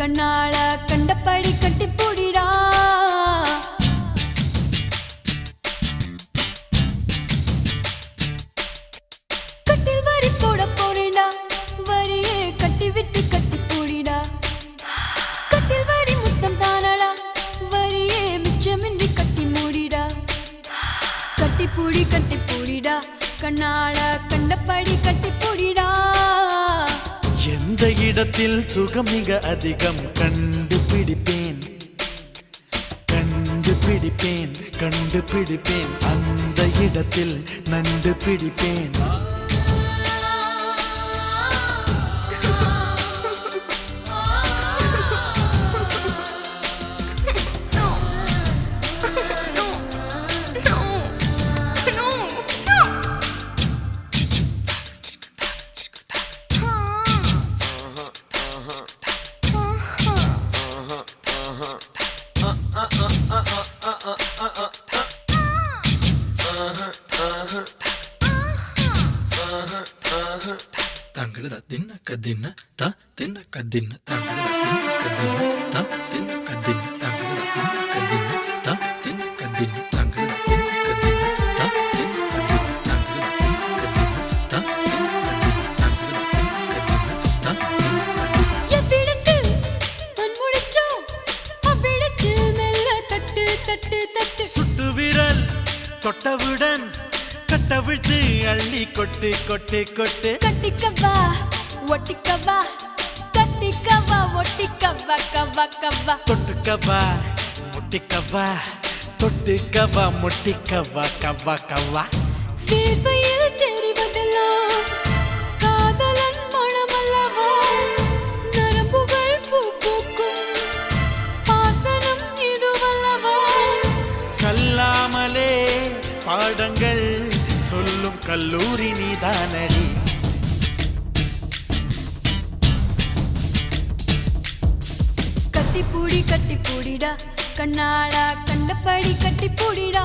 கண்ணால கண்டபடி கட்டி போடிடா. கட்டில் வரி போட போறேடா, வரியே கட்டி விட்டு கட்டி போடிடா. கட்டில் வரி முத்தம் தானடா, வரியே மிச்சமின்றி கட்டி மூடிடா. கட்டி பூடிடா, கண்ணால கண்டபடி கட்டி போடிடா. எந்த இடத்தில் சுகம் மிக அதிகம் கண்டுபிடிப்பேன் கண்டுபிடிப்பேன் கண்டுபிடிப்பேன் அந்த இடத்தில் நண்டு பிடிப்பேன். தங்கட தின்ன கதின்ன த தின்ன கதின்ன தங்கட தின்ன கதின்ன த தின்ன கதின்ன தங்கட தின்ன கதின்ன த தின்ன கதின்ன தங்கட தின்ன கதின்ன த தின்ன கதின்ன தங்கட தின்ன கதின்ன த தின்ன கதின்ன தங்கட தின்ன கதின்ன த எவ்விடத்து மண்முடிச்சோ அவ்விடத்து மெல்ல தட்டு தட்டு தட்டு. சுட்டு விரல் தொட்டவுடன் கட்டவிழ்த்து அள்ளி கொட்டு கொட்டு கொட்டு. கட்டிக்கவா ஒட்டிக்கவா கட்டிக்கவா ஒட்டிக்கவா கவா கவா. தொட்டுக்கவா முட்டிக்கவா தொட்டுக்கவா முட்டிக்கவா கவா கவா. வேர்வையில் தெரிவதெல்லாம் காதலன் மனமல்லவா, நரம்புகள் பூ பூக்கும் பாசனம் இதுவல்லவா. கல்லாமலே பாடங்கள் சொல்லும் கல்லூரி நீதானடி. கட்டி பூடிடா, கண்ணால கண்டபடி கட்டி பூடிடா.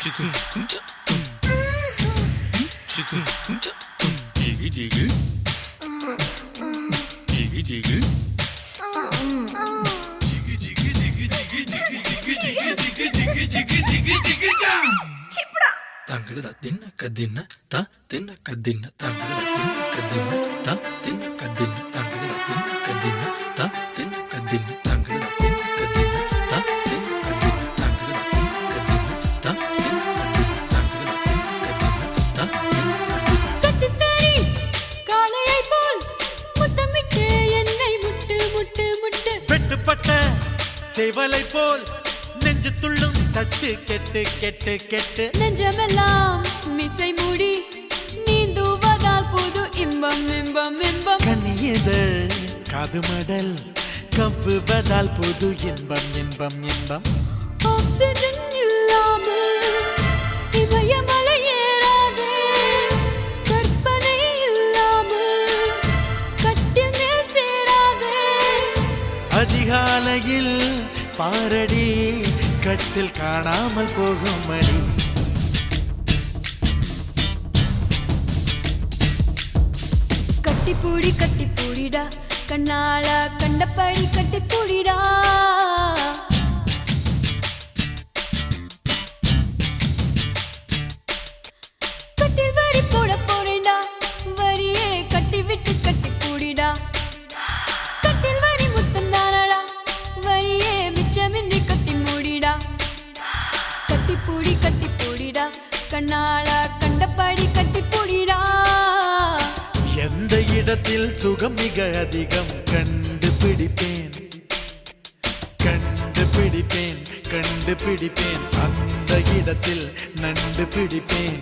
ஜிகு ஜிகு ஜிகு ஜிகு தங்கட தின்ன கதின்ன த தின்ன கதின்ன தங்கட தின்ன கதின்ன த தின்ன கதின்ன தங்கட தின்ன கதின்ன த தின்ன கதின்ன தங்கட தின்ன கதின்ன த தின்ன கதின்ன தங்கட தின்ன கதின்ன த தின்ன கதின்ன தங்கட தின்ன கதின்ன த. கட்டித்தறி காளையை போல் முத்தமிட்டு என்னை முட்டு முட்டு முட்டு. வெட்டுப்பட்ட சேவலை போல் நெஞ்சு துள்ளும் தட்டு கெட்டு கெட்டு கெட்டு. நெஞ்சமெல்லாம் மிசை மூடி நீந்துவதால் புது இன்பம் இன்பம் இன்பம். கனியதழ் காது மடல் கவ்வுவதால் புது இன்பம் இன்பம் இன்பம். ஆக்சிஜன் இல்லாமல் இமயமலை ஏறாதே, கற்பனை இல்லாமல் கட்டில் மேல் சேராதே. அதிகாலையில் பாரடி கட்டில் காணாமல் போகும் அடி. கட்டி பூடிடா, கண்ணால கண்டபடி கட்டி பூடிடா. கட்டில் வரி போட போறேடா, வரியே கட்டி விட்டு கட்டி பூடிடா. கட்டில் வரி முத்தம் தானடா, வரியே மிச்சமின்றி கட்டி மூடிடா. கட்டி பூடிடா, கண்ணால கண்டபடி கட்டி பூடிடா. எந்த இடத்தில் சுகம் மிக அதிகம் கண்டுபிடிப்பேன் கண்டுபிடிப்பேன் கண்டுபிடிப்பேன் அந்த இடத்தில் நண்டு பிடிப்பேன்.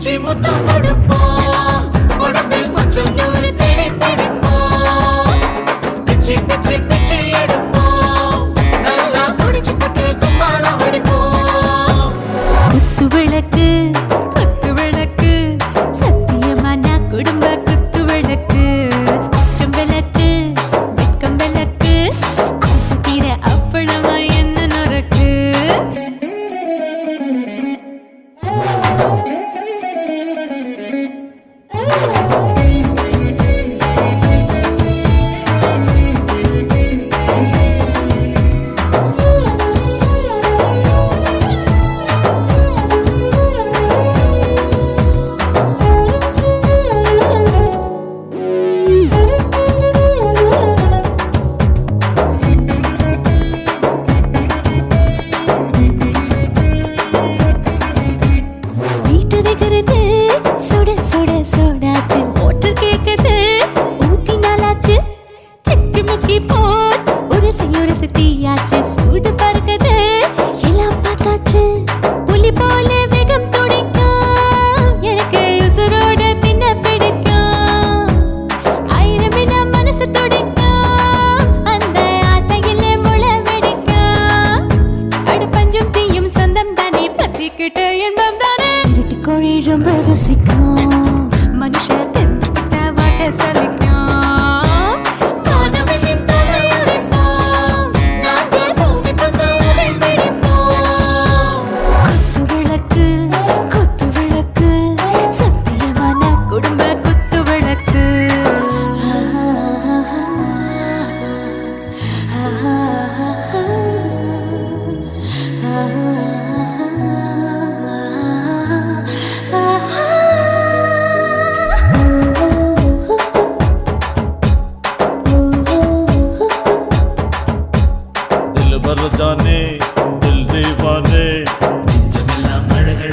கொஞ்சி முத்தம் கொடுப்போம் உடம்பில் மச்சம் நூறு தேடி பிடிப்போம் பிச்சி பிச்சி பிச்சி எடுப்போம் நல்லா குடிச்சு பட்டு கும்பாளம் அடிப்போம் குத்து விளக்கு குத்து விளக்கு சத்தியமா நான் குடும்ப குத்து விளக்கு அச்சம் விளக்கு வெட்கம் விளக்கு ஆசை தீர அப்பளமா என்ன நொறுக்கு வீட்டருகிறது சுட சுட சோடாச்சு மோட்டர் கேக்குது ஊத்தி நாளாச்சு சிக்கி முக்கி போல் உரசி தீயாச்சு சூடு பறக்குது எல்லாம் பார்த்தாச்சு புலி போல வேகம் துடிக்கும் எனக்கு உசுரோட தின்ன பிடிக்கும் ஆயிரம் வினா மனசு துடிக்கும் அந்த ஆசையிலே முளை வெடிக்கும் அடு பஞ்சும் தீயும் சொந்தம் தானே பத்திக்கிட்டு என்பம் தானே கோழி ரொம்ப ருசிக்கும் மனுஷ தெரிஞ்சுக்கிட்ட வாக்க சொல்லி